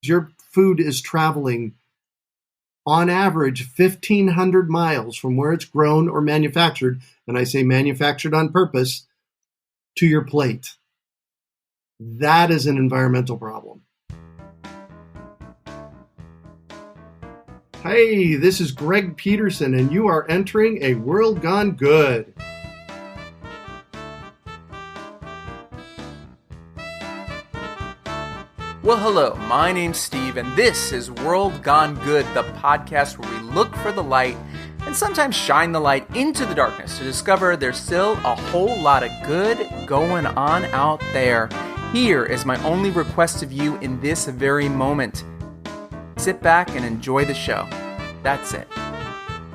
your food is traveling on average 1,500 miles from where it's grown or manufactured, and I say manufactured on purpose, to your plate. That is an environmental problem. Hey, this is Greg Peterson, and you are entering A World Gone Good. Well, hello, my name's Steve, and this is World Gone Good, the podcast where we look for the light and sometimes shine the light into the darkness to discover there's still a whole lot of good going on out there. Here is my only request of you in this very moment. Sit back and enjoy the show. That's it.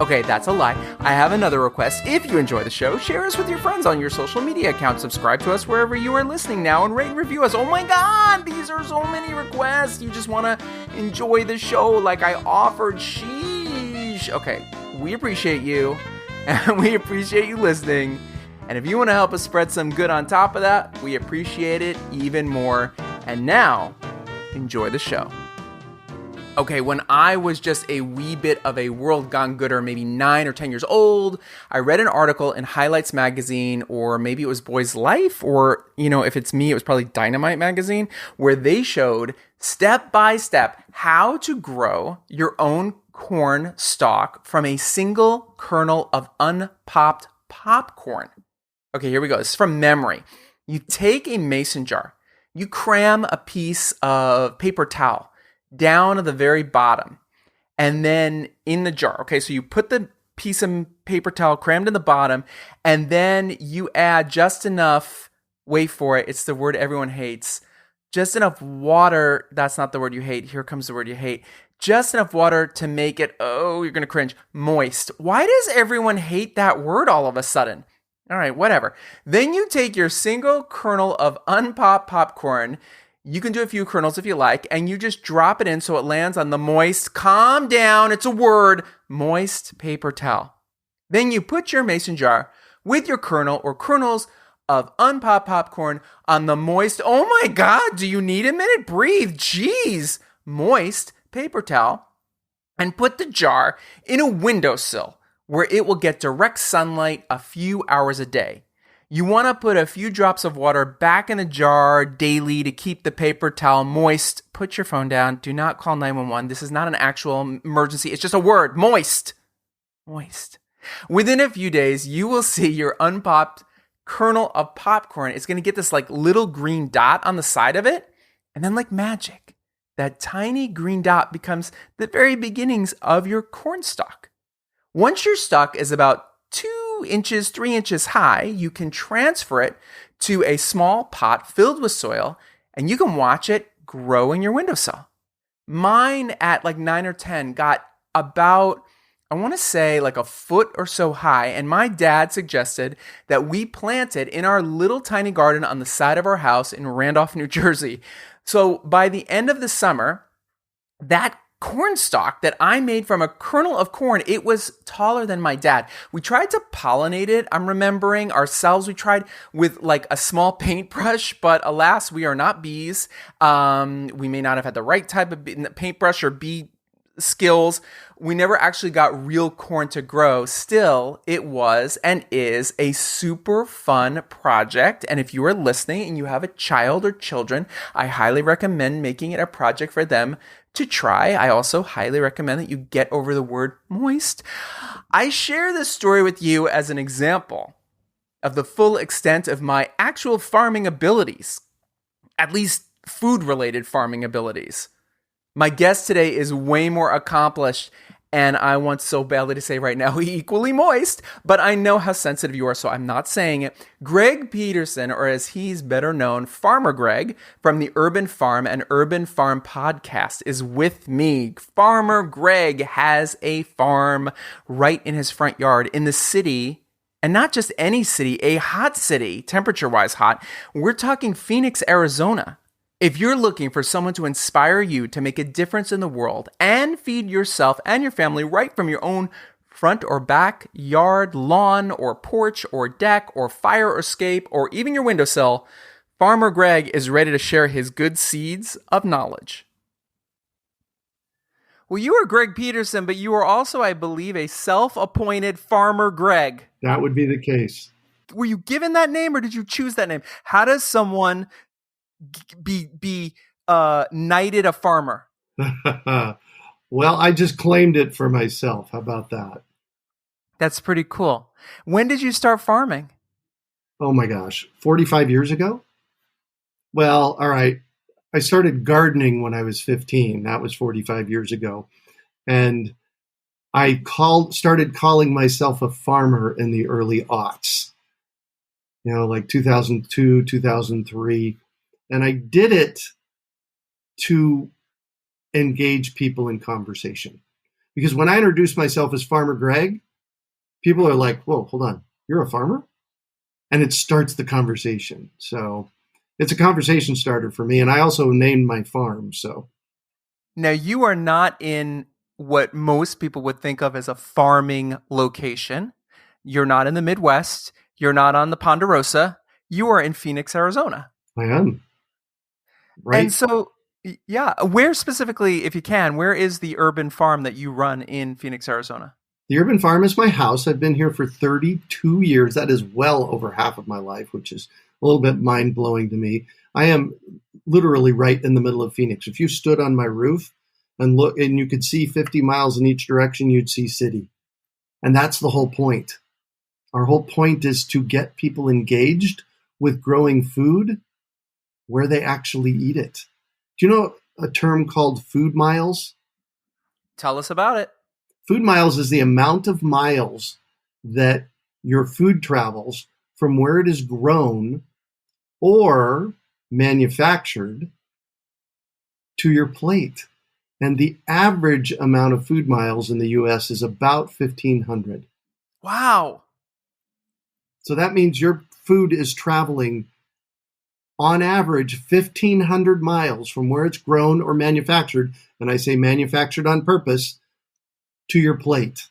Okay, that's a lie. I have another request. If you enjoy the show, share us with your friends on your social media accounts. Subscribe to us wherever you are listening now and rate and review us. Oh my God, these are so many requests. You just want to enjoy the show like I offered. Sheesh. Okay, we appreciate you and we appreciate you listening. And if you want to help us spread some good on top of that, we appreciate it even more. And now, enjoy the show. Okay, when I was just a wee bit of a world gone gooder, maybe 9 or 10 years old, I read an article in Highlights magazine, or maybe it was Boy's Life, or, if it's me, it was probably Dynamite magazine, where they showed step by step how to grow your own corn stalk from a single kernel of unpopped popcorn. Okay, here we go. This is from memory. You take a mason jar, you cram a piece of paper towel down to the very bottom, and then in the jar. Okay, so you put the piece of paper towel crammed in the bottom, and then you add just enough, wait for it, it's the word everyone hates, just enough water, that's not the word you hate, here comes the word you hate, just enough water to make it, oh, you're gonna cringe, moist. Why does everyone hate that word all of a sudden? All right, whatever. Then you take your single kernel of unpopped popcorn, you can do a few kernels if you like, and you just drop it in so it lands on the moist, calm down, it's a word, moist paper towel. Then you put your mason jar with your kernel or kernels of unpopped popcorn on the moist, oh my God, do you need a minute? Breathe, jeez, moist paper towel, and put the jar in a windowsill where it will get direct sunlight a few hours a day. You want to put a few drops of water back in the jar daily to keep the paper towel moist. Put your phone down. Do not call 911. This is not an actual emergency. It's just a word. Moist. Moist. Within a few days, you will see your unpopped kernel of popcorn. It's going to get this like little green dot on the side of it. And then like magic, that tiny green dot becomes the very beginnings of your corn stalk. Once your stalk is about 2 inches, 3 inches high, you can transfer it to a small pot filled with soil, and you can watch it grow in your windowsill. Mine at like 9 or 10 got about, I want to say like a foot or so high, and my dad suggested that we plant it in our little tiny garden on the side of our house in Randolph, New Jersey. So by the end of the summer, that corn stalk that I made from a kernel of corn, it was taller than my dad. We tried to pollinate it. I'm remembering ourselves. We tried with like a small paintbrush, but alas, we are not bees. We may not have had the right type of paintbrush or bee skills. We never actually got real corn to grow. Still, it was and is a super fun project. And if you are listening and you have a child or children, I highly recommend making it a project for them to try. I also highly recommend that you get over the word moist. I share this story with you as an example of the full extent of my actual farming abilities, at least food-related farming abilities. My guest today is way more accomplished, and I want so badly to say right now, equally moist, but I know how sensitive you are, so I'm not saying it. Greg Peterson, or as he's better known, Farmer Greg, from the Urban Farm and Urban Farm podcast, is with me. Farmer Greg has a farm right in his front yard in the city, and not just any city, a hot city, temperature-wise hot. We're talking Phoenix, Arizona. If you're looking for someone to inspire you to make a difference in the world and feed yourself and your family right from your own front or backyard, lawn or porch or deck or fire escape or even your windowsill, Farmer Greg is ready to share his good seeds of knowledge. Well, you were Greg Peterson, but you were also, I believe, a self-appointed Farmer Greg. That would be the case. Were you given that name, or did you choose that name? How does someone be knighted a farmer? Well, I just claimed it for myself. How about that? That's pretty cool. When did you start farming? Oh my gosh, 45 years ago? Well, all right. I started gardening when I was 15. That was 45 years ago. And started calling myself a farmer in the early aughts, like 2002, 2003. And I did it to engage people in conversation. Because when I introduced myself as Farmer Greg, people are like, whoa, hold on, you're a farmer? And it starts the conversation. So it's a conversation starter for me. And I also named my farm. So now you are not in what most people would think of as a farming location. You're not in the Midwest. You're not on the Ponderosa. You are in Phoenix, Arizona. I am. Right. And so, yeah, where specifically, if you can, where is the urban farm that you run in Phoenix, Arizona? The urban farm is my house. I've been here for 32 years. That is well over half of my life, which is a little bit mind-blowing to me. I am literally right in the middle of Phoenix. If you stood on my roof and look, and you could see 50 miles in each direction, you'd see city. And that's the whole point. Our whole point is to get people engaged with growing food where they actually eat it. Do you know a term called food miles? Tell us about it. Food miles is the amount of miles that your food travels from where it is grown or manufactured to your plate. And the average amount of food miles in the US is about 1,500. Wow. So that means your food is traveling on average 1,500 miles from where it's grown or manufactured, and I say manufactured on purpose, to your plate.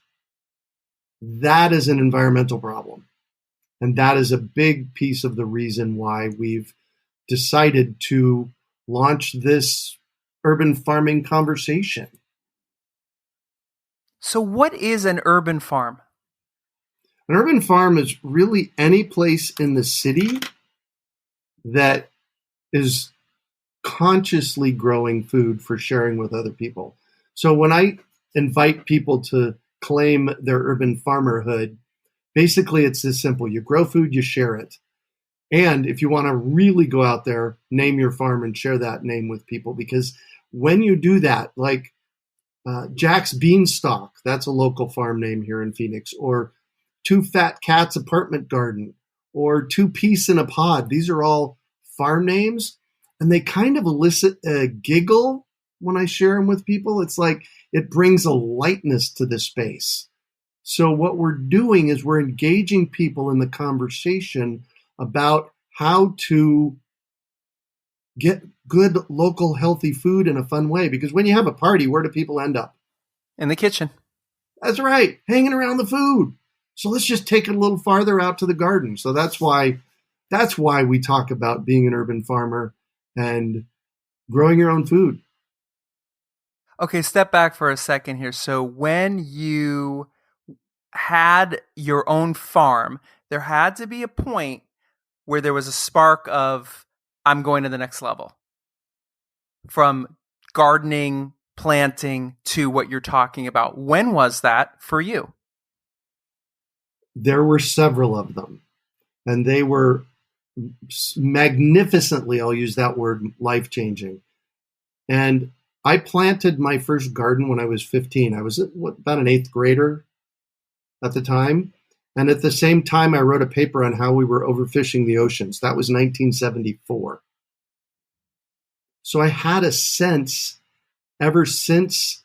That is an environmental problem. And that is a big piece of the reason why we've decided to launch this urban farming conversation. So what is an urban farm? An urban farm is really any place in the city that is consciously growing food for sharing with other people. So when I invite people to claim their urban farmerhood, basically it's this simple. You grow food, you share it. And if you want to really go out there, name your farm and share that name with people. Because when you do that, like Jack's Beanstalk, that's a local farm name here in Phoenix, or Two Fat Cats Apartment Garden, or Two Peas in a Pod. These are all farm names, and they kind of elicit a giggle when I share them with people. It's like it brings a lightness to the space. So what we're doing is we're engaging people in the conversation about how to get good, local, healthy food in a fun way. Because when you have a party, where do people end up? In the kitchen. That's right, hanging around the food. So let's just take it a little farther out to the garden. So that's why we talk about being an urban farmer and growing your own food. Okay, step back for a second here. So when you had your own farm, there had to be a point where there was a spark of, I'm going to the next level. From gardening, planting, to what you're talking about. When was that for you? There were several of them, and they were magnificently, I'll use that word, life-changing. And I planted my first garden when I was 15. I was about an eighth grader at the time. And at the same time, I wrote a paper on how we were overfishing the oceans. That was 1974. So I had a sense ever since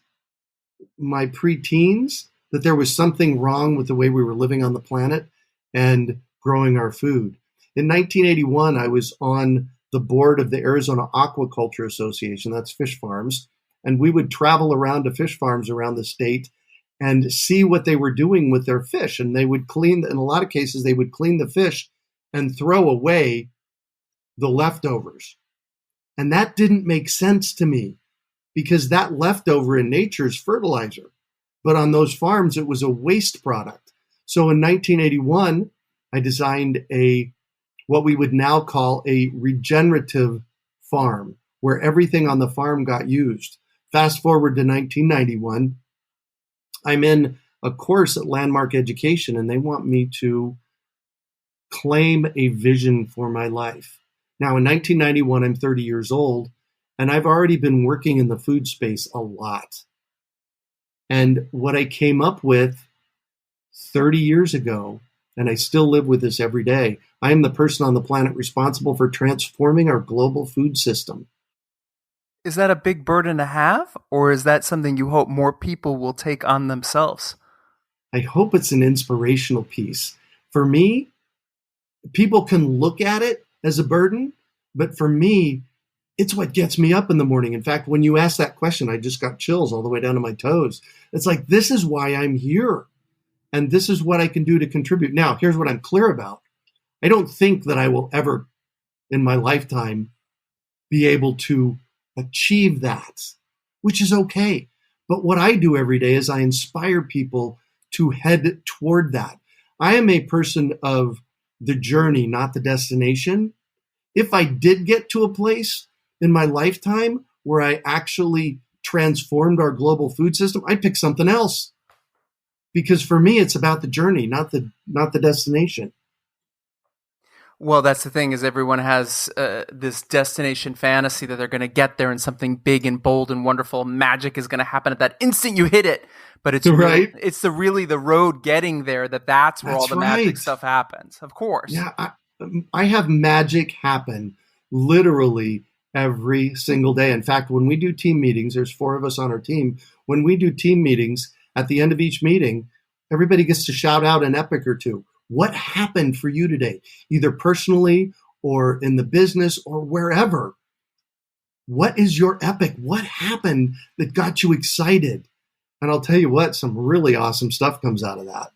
my preteens that there was something wrong with the way we were living on the planet and growing our food. In 1981, I was on the board of the Arizona Aquaculture Association, that's fish farms, and we would travel around to fish farms around the state and see what they were doing with their fish. And they would clean, in a lot of cases, they would clean the fish and throw away the leftovers. And that didn't make sense to me. because that leftover in nature is fertilizer. But on those farms, it was a waste product. So in 1981, I designed what we would now call a regenerative farm, where everything on the farm got used. Fast forward to 1991, I'm in a course at Landmark Education, and they want me to claim a vision for my life. Now, in 1991, I'm 30 years old, and I've already been working in the food space a lot. And what I came up with 30 years ago, and I still live with this every day, I am the person on the planet responsible for transforming our global food system. Is that a big burden to have, or is that something you hope more people will take on themselves? I hope it's an inspirational piece. For me, people can look at it as a burden, but for me, it's what gets me up in the morning. In fact, when you asked that question, I just got chills all the way down to my toes. It's like, this is why I'm here. And this is what I can do to contribute. Now, here's what I'm clear about. I don't think that I will ever in my lifetime be able to achieve that, which is okay. But what I do every day is I inspire people to head toward that. I am a person of the journey, not the destination. If I did get to a place in my lifetime where I actually transformed our global food system, I'd pick something else. Because for me, it's about the journey, not the destination. Well, that's the thing, is everyone has this destination fantasy that they're going to get there and something big and bold and wonderful, magic is going to happen at that instant you hit it. But it's right. It's really the road getting there that's where all the magic stuff happens. Of course. Yeah, I have magic happen literally every single day. In fact, when we do team meetings, there's 4 of us on our team. When we do team meetings, at the end of each meeting, everybody gets to shout out an epic or two. What happened for you today, either personally or in the business or wherever? What is your epic? What happened that got you excited? And I'll tell you what, some really awesome stuff comes out of that.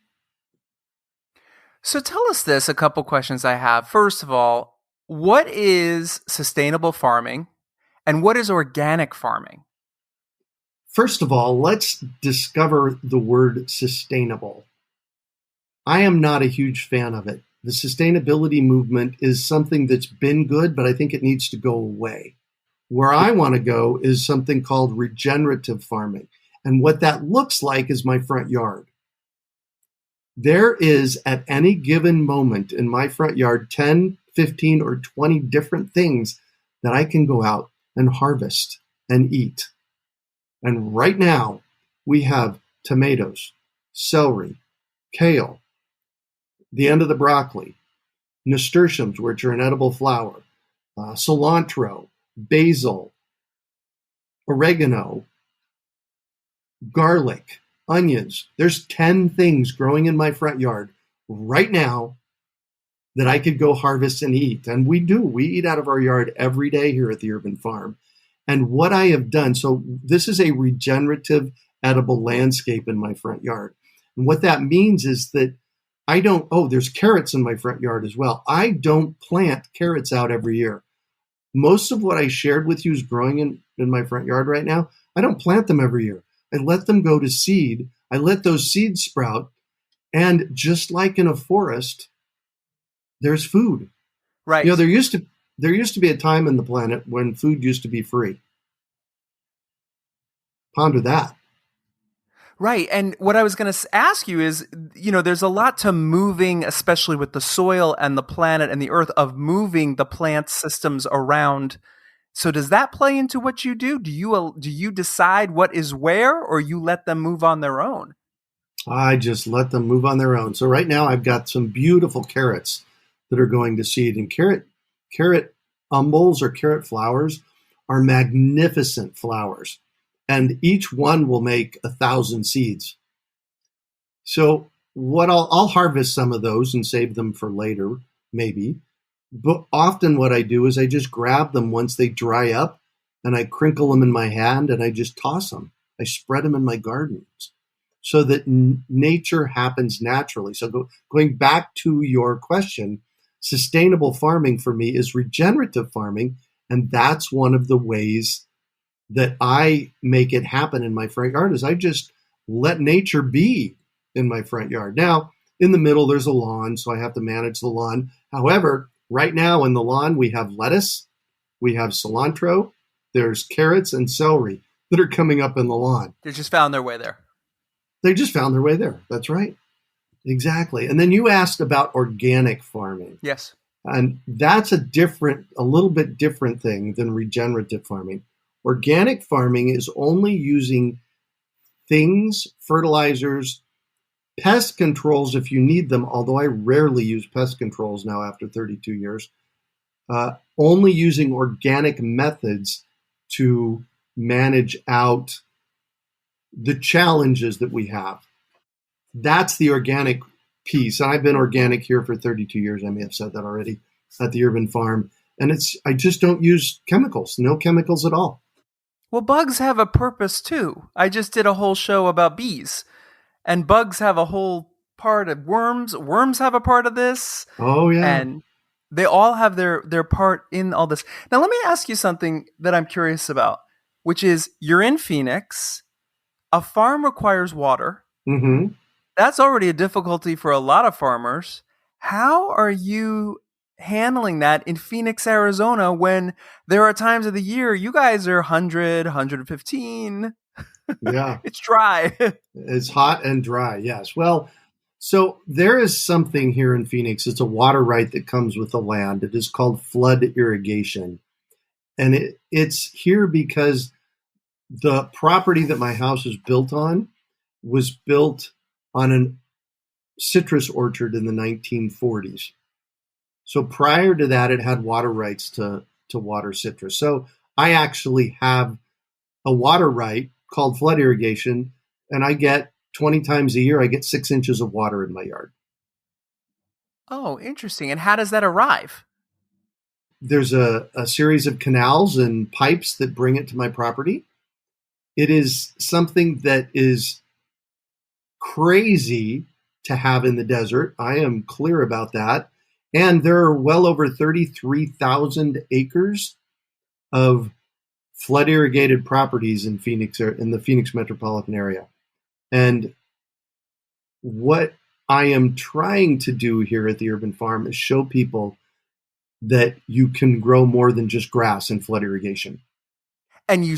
So tell us this, a couple questions I have. First of all, what is sustainable farming and what is organic farming? First of all, let's discover the word sustainable. I am not a huge fan of it. The sustainability movement is something that's been good, but I think it needs to go away. Where I want to go is something called regenerative farming. And what that looks like is my front yard. There is at any given moment in my front yard 10, 15, or 20 different things that I can go out and harvest and eat. And right now, we have tomatoes, celery, kale, the end of the broccoli, nasturtiums, which are an edible flower, cilantro, basil, oregano, garlic, onions. There's 10 things growing in my front yard right now that I could go harvest and eat. And we do. We eat out of our yard every day here at the Urban Farm. And what I have done, so this is a regenerative edible landscape in my front yard. And what that means is that there's carrots in my front yard as well. I don't plant carrots out every year. Most of what I shared with you is growing in my front yard right now. I don't plant them every year. I let them go to seed. I let those seeds sprout. And just like in a forest, there's food. Right. You know, there used to be a time in the planet when food used to be free. Ponder that. Right. And what I was going to ask you is, there's a lot to moving, especially with the soil and the planet and the earth, of moving the plant systems around. So does that play into what you do? Do you decide what is where, or you let them move on their own? I just let them move on their own. So right now I've got some beautiful carrots that are going to seed, and carrot umbels or carrot flowers are magnificent flowers. And each one will make 1,000 seeds. So I'll harvest some of those and save them for later, maybe. But often what I do is I just grab them once they dry up and I crinkle them in my hand and I just toss them. I spread them in my gardens so that nature happens naturally. So going back to your question, sustainable farming for me is regenerative farming. And that's one of the ways that I make it happen in my front yard is I just let nature be in my front yard. Now, in the middle, there's a lawn, so I have to manage the lawn. However, right now in the lawn, we have lettuce, we have cilantro, there's carrots and celery that are coming up in the lawn. They just found their way there. They just found their way there. That's right. Exactly. And then you asked about organic farming. Yes. And that's a little bit different thing than regenerative farming. Organic farming is only using things, fertilizers, pest controls if you need them, although I rarely use pest controls now after 32 years, only using organic methods to manage out the challenges that we have. That's the organic piece. And I've been organic here for 32 years. I may have said that already at the urban farm. And I just don't use chemicals, no chemicals at all. Well, bugs have a purpose too. I just did a whole show about bees, and bugs have a whole part of worms. Worms have a part of this. Oh, yeah. And they all have their part in all this. Now, let me ask you something that I'm curious about, which is you're in Phoenix. A farm requires water. Mm-hmm. That's already a difficulty for a lot of farmers. How are you handling that in Phoenix, Arizona, when there are times of the year you guys are 100, 115? Yeah. It's dry. It's hot and dry, yes. Well, so there is something here in Phoenix. It's a water right that comes with the land. It is called flood irrigation. And it's here because the property that my house is built on was built on a citrus orchard in the 1940s. So prior to that, it had water rights to water citrus. So I actually have a water right called flood irrigation, and I get 20 times a year, I get 6 inches of water in my yard. Oh, interesting. And how does that arrive? There's a series of canals and pipes that bring it to my property. It is something that is crazy to have in the desert. I am clear about that. And there are well over 33,000 acres of flood irrigated properties in Phoenix, in the Phoenix metropolitan area. And what I am trying to do here at the Urban Farm is show people that you can grow more than just grass in flood irrigation. And you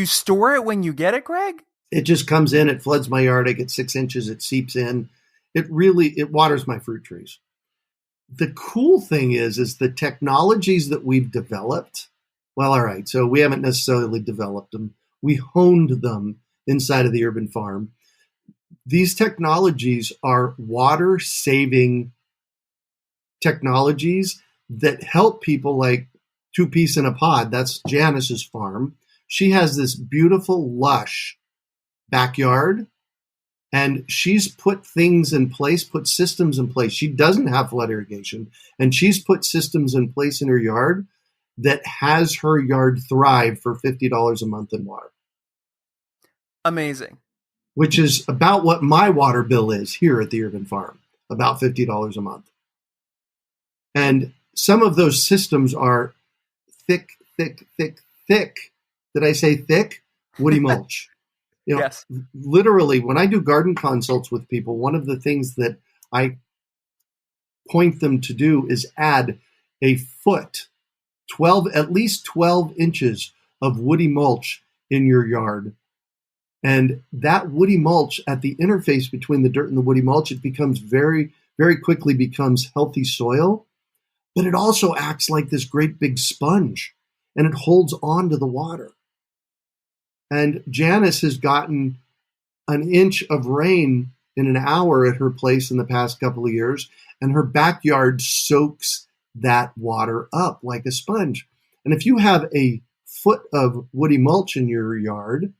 store it when you get it, Greg? It just comes in, it floods my yard, I get 6 inches, it seeps in. It waters my fruit trees. The cool thing is the technologies that we've developed. Well, all right, so we haven't necessarily developed them. We honed them inside of the Urban Farm. These technologies are water-saving technologies that help people like Two Peas in a Pod. That's Janice's farm. She has this beautiful, lush backyard, and she's put things in place, put systems in place. She doesn't have flood irrigation, and she's put systems in place in her yard that has her yard thrive for $50 a month in water. Amazing. Which is about what my water bill is here at the Urban Farm, about $50 a month. And some of those systems are thick. Did I say thick? Woody mulch. Yes. Literally, when I do garden consults with people, one of the things that I point them to do is add a foot, at least 12 inches of woody mulch in your yard. And that woody mulch at the interface between the dirt and the woody mulch, it becomes very, very quickly becomes healthy soil, but it also acts like this great big sponge and it holds on to the water. And Janice has gotten an inch of rain in an hour at her place in the past couple of years, and her backyard soaks that water up like a sponge. And if you have a foot of woody mulch in your yard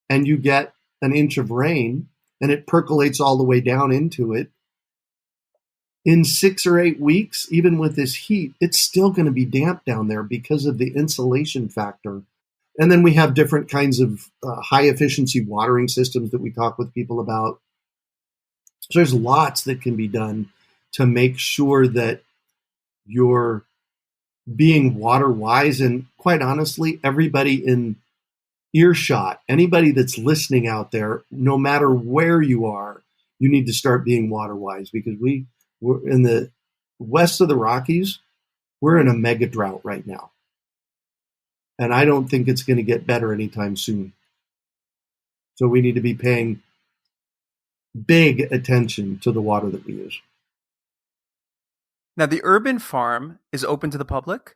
and you get an inch of rain and it percolates all the way down into it, in 6 or 8 weeks, even with this heat, it's still going to be damp down there because of the insulation factor. And then we have different kinds of high efficiency watering systems that we talk with people about. So there's lots that can be done to make sure that you're being water wise. And quite honestly, everybody in earshot, anybody that's listening out there, no matter where you are, you need to start being water wise, because we're in the west of the Rockies. We're in a mega drought right now. And I don't think it's going to get better anytime soon. So we need to be paying big attention to the water that we use. Now, the urban farm is open to the public?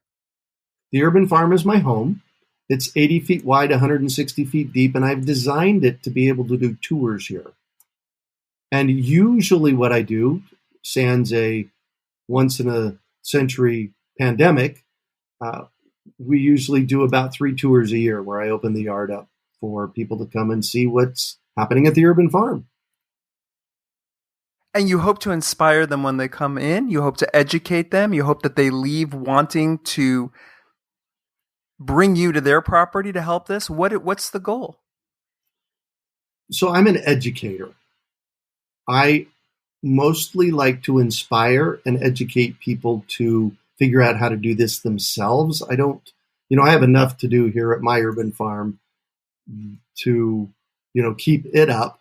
The urban farm is my home. It's 80 feet wide, 160 feet deep, and I've designed it to be able to do tours here. And usually what I do, sans a once-in-a-century pandemic, we usually do about 3 tours a year where I open the yard up for people to come and see what's happening at the urban farm. And you hope to inspire them when they come in? You hope to educate them? You hope that they leave wanting to bring you to their property to help this? What's the goal? So I'm an educator. I mostly like to inspire and educate people to figure out how to do this themselves. I have enough to do here at my urban farm to, keep it up.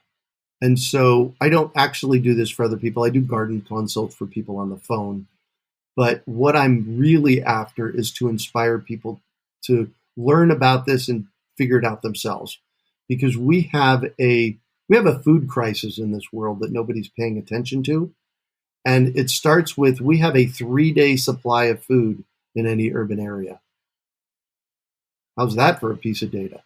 And so I don't actually do this for other people. I do garden consults for people on the phone. But what I'm really after is to inspire people to learn about this and figure it out themselves. Because we have a food crisis in this world that nobody's paying attention to. And it starts with, we have a 3-day supply of food in any urban area. How's that for a piece of data?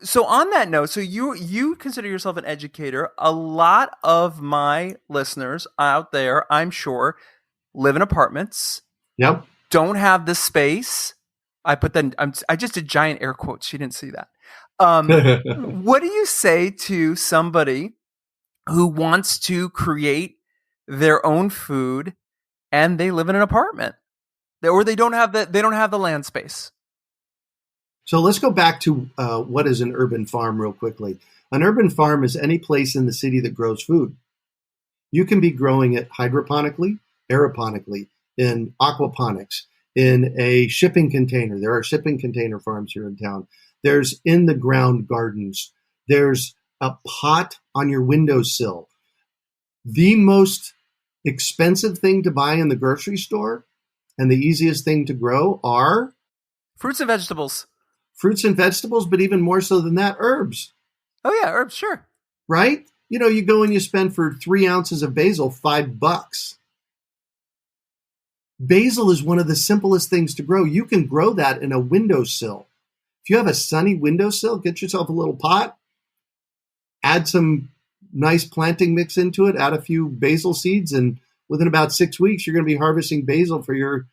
So on that note, so you consider yourself an educator. A lot of my listeners out there, I'm sure, live in apartments. Yep. Don't have the space. I just did giant air quotes. She didn't see that. What do you say to somebody who wants to create their own food and they live in an apartment, or they don't have the land space? So let's go back to what is an urban farm real quickly. An urban farm is any place in the city that grows food. You can be growing it hydroponically, aeroponically, in aquaponics, in a shipping container. There are shipping container farms here in town. There's in-the-ground gardens. There's a pot on your windowsill. The most expensive thing to buy in the grocery store and the easiest thing to grow are fruits and vegetables. Fruits and vegetables, but even more so than that, herbs. Oh yeah, herbs, sure. Right? You go and you spend for 3 ounces of basil $5. Basil is one of the simplest things to grow. You can grow that in a windowsill. If you have a sunny windowsill, get yourself a little pot, add some nice planting mix into it, add a few basil seeds, and within about 6 weeks, you're going to be harvesting basil for your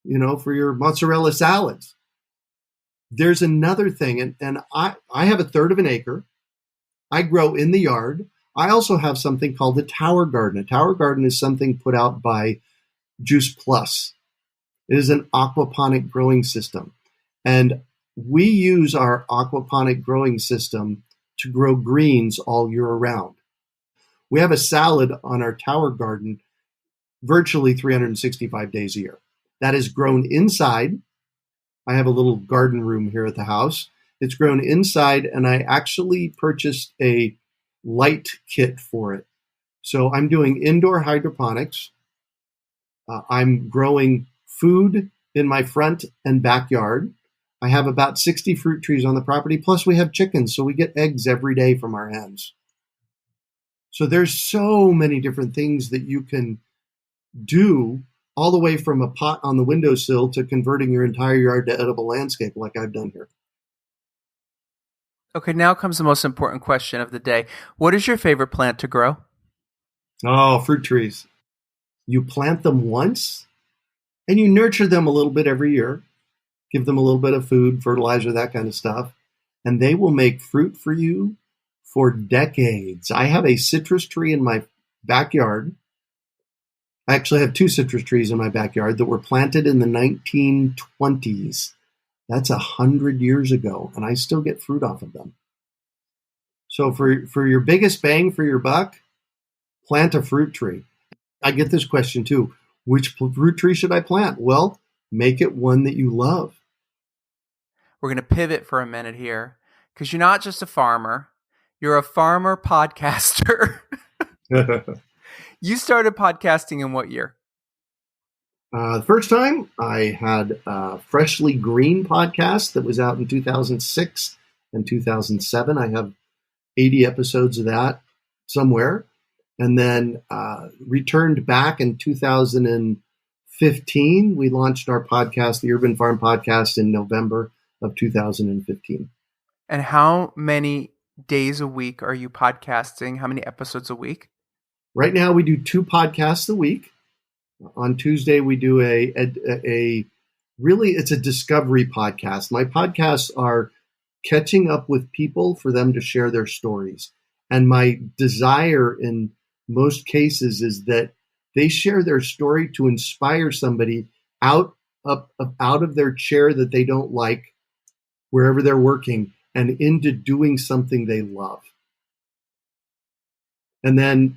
mozzarella salads. There's another thing, and I have 1/3 of an acre. I grow in the yard. I also have something called a tower garden. A tower garden is something put out by Juice Plus. It is an aquaponic growing system. And we use our aquaponic growing system to grow greens all year round. We have a salad on our tower garden virtually 365 days a year. That is grown inside. I have a little garden room here at the house. It's grown inside, and I actually purchased a light kit for it. So I'm doing indoor hydroponics. I'm growing food in my front and backyard. I have about 60 fruit trees on the property. Plus we have chickens, so we get eggs every day from our hens. So there's so many different things that you can do, all the way from a pot on the windowsill to converting your entire yard to edible landscape like I've done here. Okay, now comes the most important question of the day. What is your favorite plant to grow? Oh, fruit trees. You plant them once and you nurture them a little bit every year. Give them a little bit of food, fertilizer, that kind of stuff. And they will make fruit for you for decades. I have a citrus tree in my backyard. I actually have 2 citrus trees in my backyard that were planted in the 1920s. That's 100 years ago, and I still get fruit off of them. So for your biggest bang for your buck, plant a fruit tree. I get this question too. Which fruit tree should I plant? Well, make it one that you love. we're going to pivot for a minute here because you're not just a farmer, you're a farmer podcaster. You started podcasting in what year? The first time I had a Freshly Green podcast that was out in 2006 and 2007. I have 80 episodes of that somewhere. And then returned back in 2015. We launched our podcast, the Urban Farm Podcast, in November of 2015. And how many days a week are you podcasting? How many episodes a week? Right now, we do 2 podcasts a week. On Tuesday, we do it's a discovery podcast. My podcasts are catching up with people for them to share their stories. And my desire in most cases is that they share their story to inspire somebody out of their chair that they don't like, wherever they're working, and into doing something they love. And then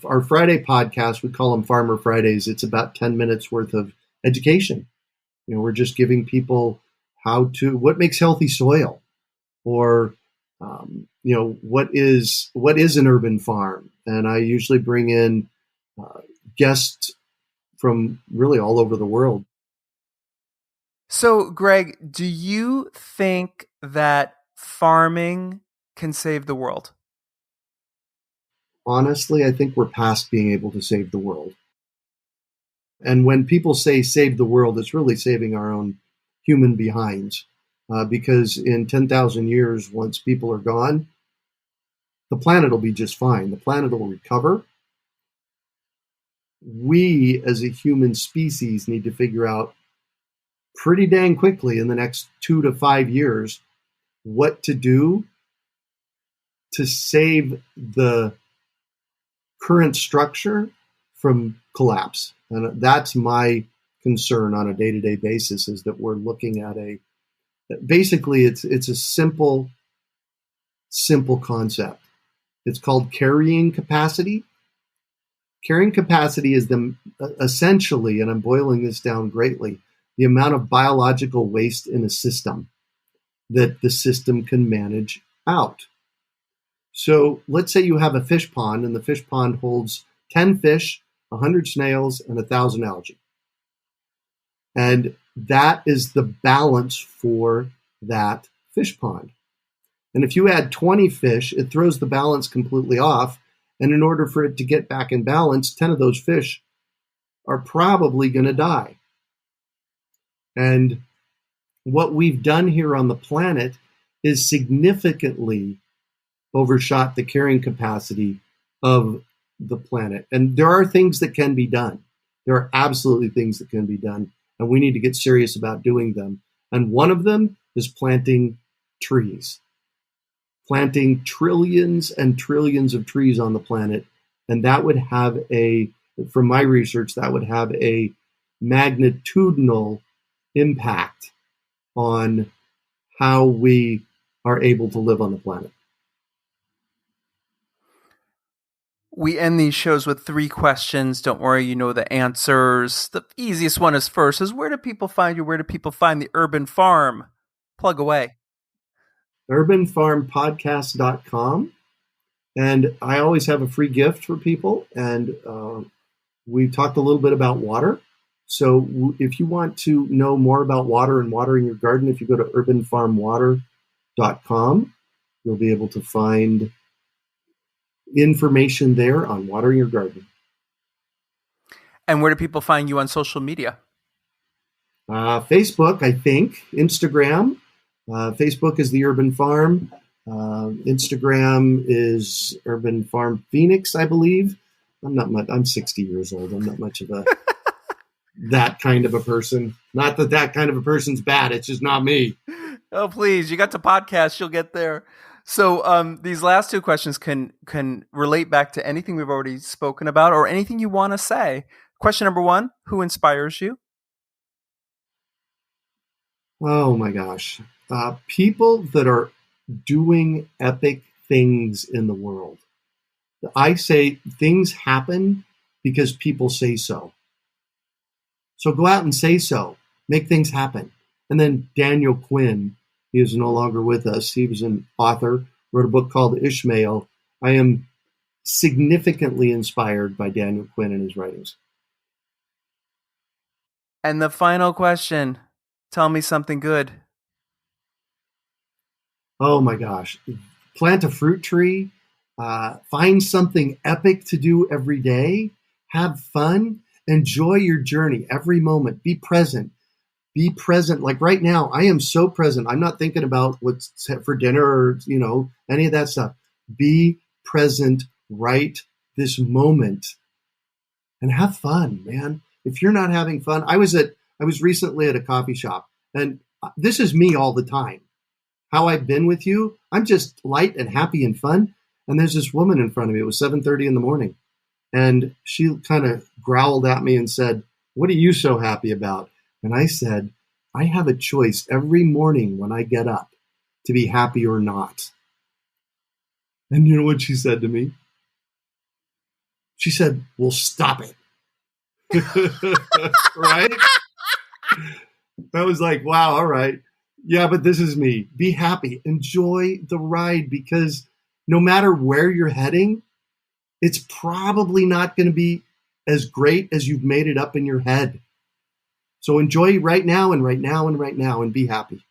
our Friday podcast, we call them Farmer Fridays. It's about 10 minutes worth of education. We're just giving people what makes healthy soil, or what is an urban farm. And I usually bring in guests from really all over the world. So, Greg, do you think that farming can save the world? Honestly, I think we're past being able to save the world. And when people say save the world, it's really saving our own human behinds. Because in 10,000 years, once people are gone, the planet will be just fine. The planet will recover. We, as a human species, need to figure out pretty dang quickly in the next 2 to 5 years what to do to save the current structure from collapse. And that's my concern on a day-to-day basis, is that we're looking at basically it's a simple concept. It's called carrying capacity. Carrying capacity is essentially, and I'm boiling this down greatly, the amount of biological waste in a system that the system can manage out. So let's say you have a fish pond, and the fish pond holds 10 fish, 100 snails, and 1,000 algae. And that is the balance for that fish pond. And if you add 20 fish, it throws the balance completely off. And in order for it to get back in balance, 10 of those fish are probably going to die. And what we've done here on the planet is significantly overshot the carrying capacity of the planet. And there are things that can be done. There are absolutely things that can be done. And we need to get serious about doing them. And one of them is planting trees. Planting trillions and trillions of trees on the planet. And that would have from my research, that would have a magnitudinal impact on how we are able to live on the planet. We end these shows with 3 questions. Don't worry, you know the answers. The easiest one is first is, where do people find you? Where do people find the Urban Farm? Plug away. urbanfarmpodcast.com. And I always have a free gift for people. And we talked a little bit about water. So if you want to know more about water and watering your garden, if you go to urbanfarmwater.com, you'll be able to find information there on watering your garden. And where do people find you on social media? Facebook, I think. Instagram. Facebook is the Urban Farm. Instagram is Urban Farm Phoenix, I believe. I'm 60 years old. I'm not much of that kind of a person. Not that kind of a person's bad. It's just not me. Oh, please. You got to podcast. You'll get there. So these last 2 questions can relate back to anything we've already spoken about or anything you want to say. Question number 1, who inspires you? Oh my gosh. People that are doing epic things in the world. I say things happen because people say so. So go out and say so. Make things happen. And then Daniel Quinn, he is no longer with us. He was an author, wrote a book called Ishmael. I am significantly inspired by Daniel Quinn and his writings. And the final question, tell me something good. Oh my gosh. Plant a fruit tree, find something epic to do every day, have fun, enjoy your journey every moment, be present. Be present. Like right now, I am so present. I'm not thinking about what's set for dinner or, any of that stuff. Be present right this moment and have fun, man. If you're not having fun, I was recently at a coffee shop, and this is me all the time. How I've been with you, I'm just light and happy and fun. And there's this woman in front of me. It was 7:30 in the morning. And she kind of growled at me and said, "What are you so happy about?" And I said, "I have a choice every morning when I get up to be happy or not." And you know what she said to me? She said, "Well, stop it." Right? I was like, wow, all right. Yeah, but this is me. Be happy. Enjoy the ride, because no matter where you're heading, it's probably not going to be as great as you've made it up in your head. So enjoy right now and right now and right now and be happy.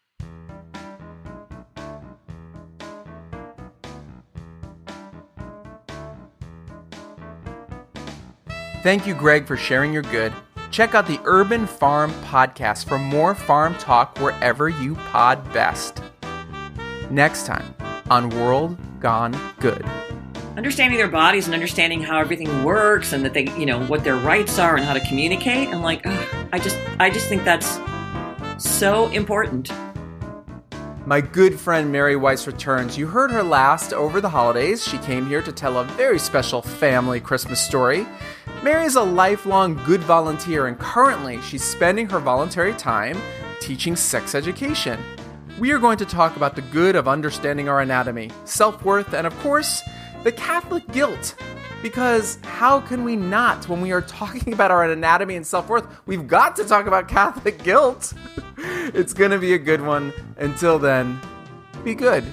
Thank you, Greg, for sharing your good. Check out the Urban Farm Podcast for more farm talk wherever you pod best. Next time on World Gone Good. Understanding their bodies and understanding how everything works and that they, what their rights are and how to communicate. And I just think that's so important. My good friend Mary Weiss returns. You heard her last over the holidays. She came here to tell a very special family Christmas story. Mary is a lifelong good volunteer, and currently she's spending her voluntary time teaching sex education. We are going to talk about the good of understanding our anatomy, self-worth, and of course, the Catholic guilt. Because how can we not, when we are talking about our anatomy and self-worth, we've got to talk about Catholic guilt. It's going to be a good one. Until then, be good.